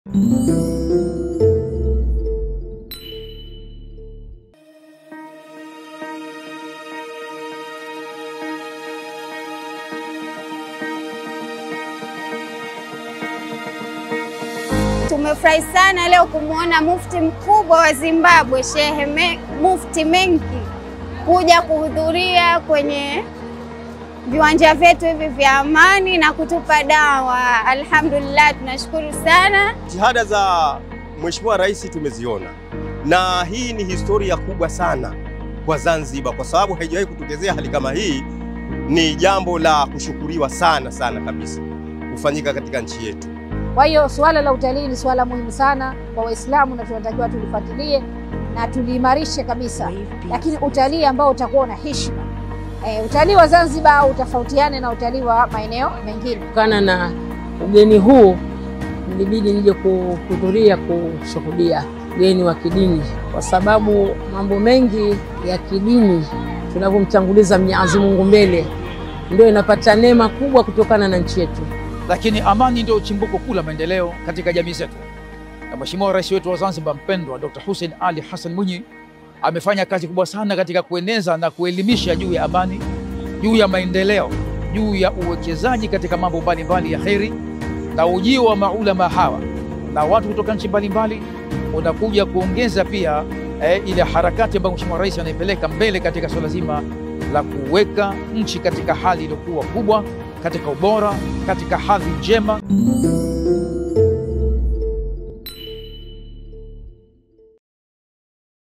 Tumefurahi sana leo kumuona mufti mkubwa wa Zimbabwe, Sheikh Mufti Mengi, kuja kuhudhuria kwenye viwanja vyetu hivi vya Amani na kutupa dawa. Alhamdulillah, tunashukuru sana. Jitihada za Mheshimiwa Rais tumeziona, na hii ni historia kubwa sana kwa Zanzibar, kwa sababu haijawahi kutokezea hali kama hii. Ni jambo la kushukuriwa sana sana kabisa kufanyika katika nchi yetu. Kwa hiyo suala la utalii ni suala muhimu sana kwa Waislamu na tunatakiwa tulifuatilie na tuliimarishe kabisa, lakini utalii ambao utakuwa na heshima. Utalii wa Zanzibar utafautiane na utalii wa maeneo mengine. Kutokana na ugeni huu nilibidi nije kuhudhuria kushuhudia ugeni wa kidini, kwa sababu mambo mengi ya kidini tunavyomtanguliza Mwenyezi Mungu mbele ndio inapata neema kubwa kutokana na nchi yetu. Lakini amani ndio chimbuko kuu la maendeleo katika jamii zetu. Na Mheshimiwa Rais wetu wa Zanzibar mpendwa Dr. Hussein Ali Hassan Mwinyi amefanya kazi kubwa sana katika kueneza na kuelimisha juu ya amani, juu ya maendeleo, juu ya uwekezaji katika mambo mbalimbali ya kheri, na ujio wa maulama hawa na watu kutoka nchi mbalimbali unakuja kuongeza pia ile harakati ambayo Mheshimiwa Rais anaipeleka mbele katika swala zima la kuweka nchi katika hali iliyokuwa kubwa, katika ubora, katika hadhi njema.